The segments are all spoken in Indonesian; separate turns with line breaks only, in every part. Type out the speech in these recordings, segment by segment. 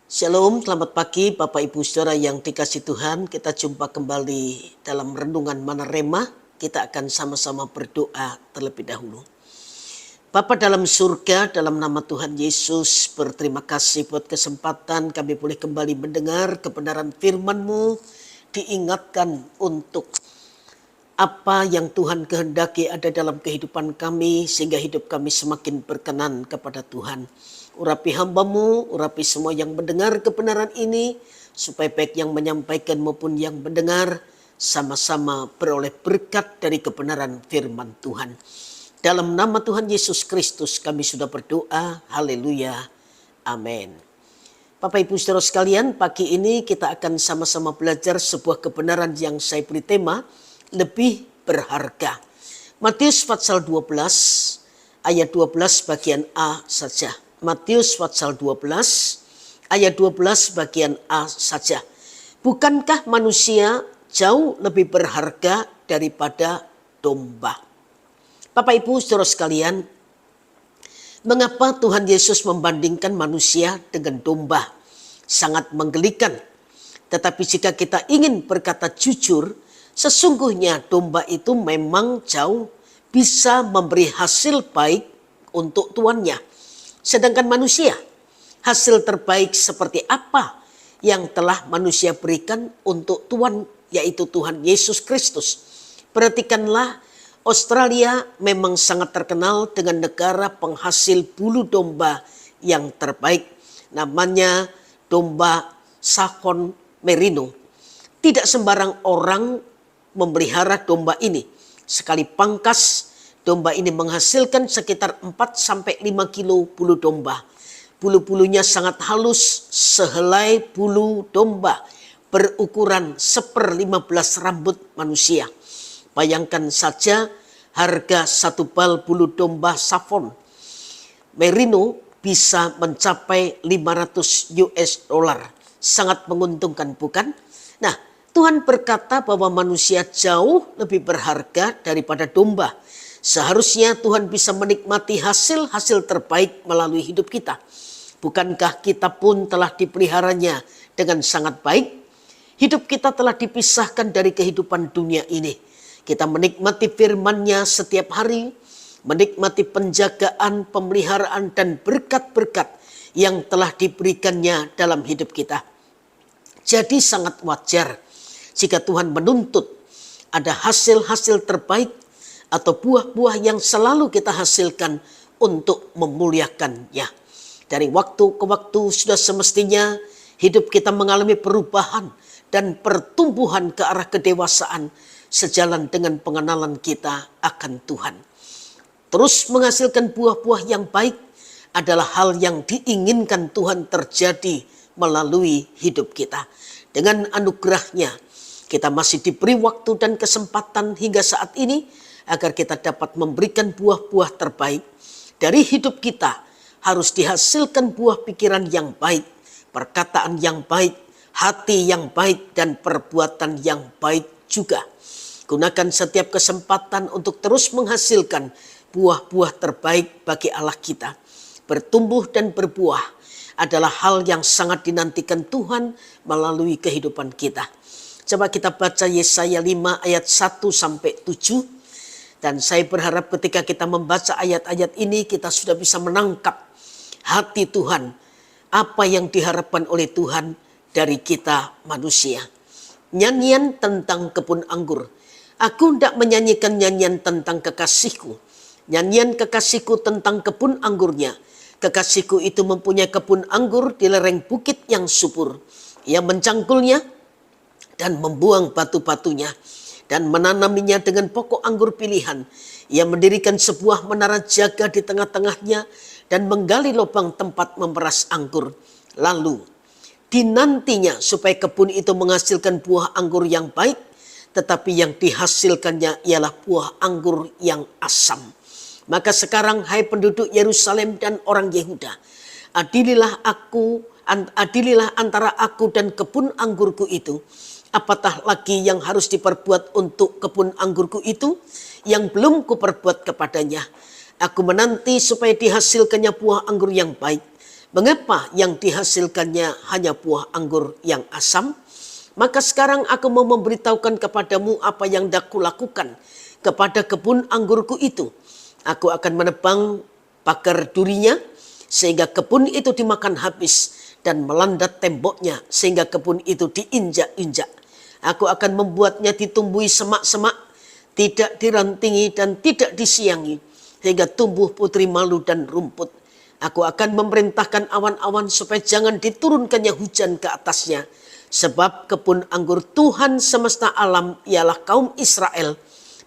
Shalom, selamat pagi Bapak Ibu Saudara yang dikasih Tuhan. Kita jumpa kembali dalam renungan Manarema. Kita akan sama-sama berdoa terlebih dahulu. Bapa dalam surga, dalam nama Tuhan Yesus, berterima kasih buat kesempatan kami boleh kembali mendengar kebenaran firman-Mu, diingatkan untuk apa yang Tuhan kehendaki ada dalam kehidupan kami, sehingga hidup kami semakin berkenan kepada Tuhan. Urapi hamba-Mu, urapi semua yang mendengar kebenaran ini, supaya baik yang menyampaikan maupun yang mendengar, sama-sama beroleh berkat dari kebenaran firman Tuhan. Dalam nama Tuhan Yesus Kristus kami sudah berdoa, haleluya, amin. Bapak Ibu Saudara sekalian, pagi ini kita akan sama-sama belajar sebuah kebenaran yang saya beri tema, lebih berharga. Matius pasal 12 ayat 12 bagian A saja. Matius pasal 12 ayat 12 bagian A saja. Bukankah manusia jauh lebih berharga daripada domba? Bapak Ibu Saudara sekalian, mengapa Tuhan Yesus membandingkan manusia dengan domba? Sangat menggelikan. Tetapi jika kita ingin berkata jujur, sesungguhnya domba itu memang jauh bisa memberi hasil baik untuk tuannya. Sedangkan manusia, hasil terbaik seperti apa yang telah manusia berikan untuk Tuhan, yaitu Tuhan Yesus Kristus. Perhatikanlah, Australia memang sangat terkenal dengan negara penghasil bulu domba yang terbaik. Namanya domba Saffron Merino. Tidak sembarang orang memelihara domba ini. Sekali pangkas, domba ini menghasilkan sekitar 4-5 kilo bulu domba. Bulu-bulunya sangat halus, sehelai bulu domba, berukuran 1/15 rambut manusia. Bayangkan saja harga satu bal bulu domba Saffron Merino bisa mencapai $500. Sangat menguntungkan, bukan? Nah, Tuhan berkata bahwa manusia jauh lebih berharga daripada domba. Seharusnya Tuhan bisa menikmati hasil-hasil terbaik melalui hidup kita. Bukankah kita pun telah dipeliharanya dengan sangat baik? Hidup kita telah dipisahkan dari kehidupan dunia ini. Kita menikmati firman-Nya setiap hari, menikmati penjagaan, pemeliharaan, dan berkat-berkat yang telah diberikannya dalam hidup kita. Jadi sangat wajar jika Tuhan menuntut ada hasil-hasil terbaik atau buah-buah yang selalu kita hasilkan untuk memuliakannya. Dari waktu ke waktu sudah semestinya hidup kita mengalami perubahan dan pertumbuhan ke arah kedewasaan sejalan dengan pengenalan kita akan Tuhan. Terus menghasilkan buah-buah yang baik adalah hal yang diinginkan Tuhan terjadi melalui hidup kita. Dengan anugerahnya, kita masih diberi waktu dan kesempatan hingga saat ini agar kita dapat memberikan buah-buah terbaik. Dari hidup kita harus dihasilkan buah pikiran yang baik, perkataan yang baik, hati yang baik, dan perbuatan yang baik juga. Gunakan setiap kesempatan untuk terus menghasilkan buah-buah terbaik bagi Allah kita. Bertumbuh dan berbuah adalah hal yang sangat dinantikan Tuhan melalui kehidupan kita. Coba kita baca Yesaya 5 ayat 1-7. Dan saya berharap ketika kita membaca ayat-ayat ini kita sudah bisa menangkap hati Tuhan. Apa yang diharapkan oleh Tuhan dari kita manusia. Nyanyian tentang kebun anggur. Aku tidak menyanyikan nyanyian tentang kekasihku. Nyanyian kekasihku tentang kebun anggurnya. Kekasihku itu mempunyai kebun anggur di lereng bukit yang subur. Ia mencangkulnya dan membuang batu-batunya dan menanaminya dengan pokok anggur pilihan. Ia mendirikan sebuah menara jaga di tengah-tengahnya dan menggali lubang tempat memeras anggur. Lalu dinantinya supaya kebun itu menghasilkan buah anggur yang baik, tetapi yang dihasilkannya ialah buah anggur yang asam. Maka sekarang hai penduduk Yerusalem dan orang Yehuda, adililah antara aku dan kebun anggurku itu. Apatah lagi yang harus diperbuat untuk kebun anggurku itu yang belum kuperbuat kepadanya. Aku menanti supaya dihasilkannya buah anggur yang baik, Mengapa yang dihasilkannya hanya buah anggur yang asam? Maka sekarang aku mau memberitahukan kepadamu apa yang daku lakukan kepada kebun anggurku itu. Aku akan menebang pagar durinya sehingga kebun itu dimakan habis dan melanda temboknya sehingga kebun itu diinjak-injak. Aku akan membuatnya ditumbuhi semak-semak, tidak dirantingi dan tidak disiangi, sehingga tumbuh putri malu dan rumput. Aku akan memerintahkan awan-awan supaya jangan diturunkannya hujan ke atasnya. Sebab kebun anggur Tuhan semesta alam ialah kaum Israel,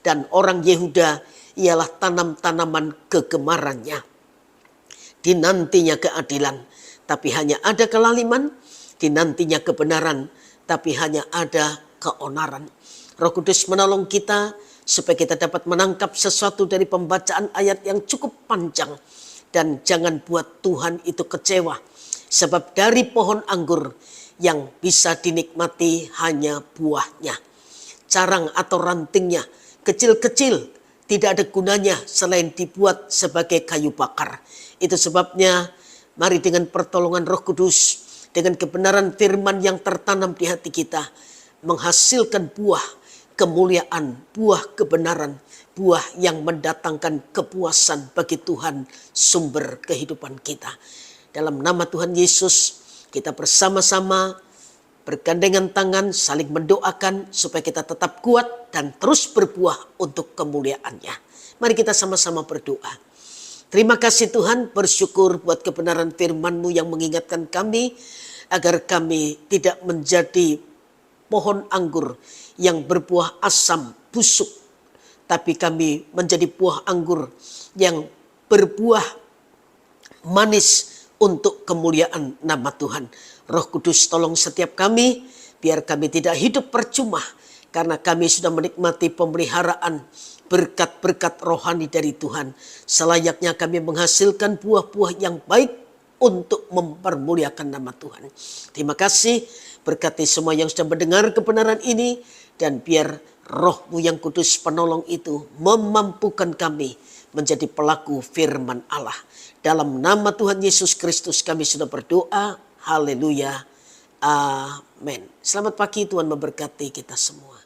dan orang Yehuda ialah tanam-tanaman kegemarannya. Dinantinya keadilan, tapi hanya ada kelaliman. Dinantinya kebenaran, tapi hanya ada keonaran. Roh Kudus menolong kita supaya kita dapat menangkap sesuatu dari pembacaan ayat yang cukup panjang. Dan jangan buat Tuhan itu kecewa. Sebab dari pohon anggur yang bisa dinikmati hanya buahnya. Carang atau rantingnya kecil-kecil, tidak ada gunanya selain dibuat sebagai kayu bakar. Itu sebabnya mari dengan pertolongan Roh Kudus, dengan kebenaran firman yang tertanam di hati kita, menghasilkan buah kemuliaan, buah kebenaran, buah yang mendatangkan kepuasan bagi Tuhan, sumber kehidupan kita. Dalam nama Tuhan Yesus, kita bersama-sama bergandengan tangan saling mendoakan supaya kita tetap kuat dan terus berbuah untuk kemuliaan-Nya. Mari kita sama-sama berdoa. Terima kasih Tuhan, bersyukur buat kebenaran firman-Mu yang mengingatkan kami agar kami tidak menjadi pohon anggur yang berbuah asam busuk, tapi kami menjadi buah anggur yang berbuah manis untuk kemuliaan nama Tuhan. Roh Kudus tolong setiap kami, biar kami tidak hidup percuma, karena kami sudah menikmati pemeliharaan berkat-berkat rohani dari Tuhan. Selayaknya kami menghasilkan buah-buah yang baik untuk mempermuliakan nama Tuhan. Terima kasih, berkati semua yang sudah mendengar kebenaran ini, dan biar Roh-Mu yang kudus penolong itu memampukan kami menjadi pelaku firman Allah. Dalam nama Tuhan Yesus Kristus kami sudah berdoa. Haleluya. Amin. Selamat pagi, Tuhan memberkati kita semua.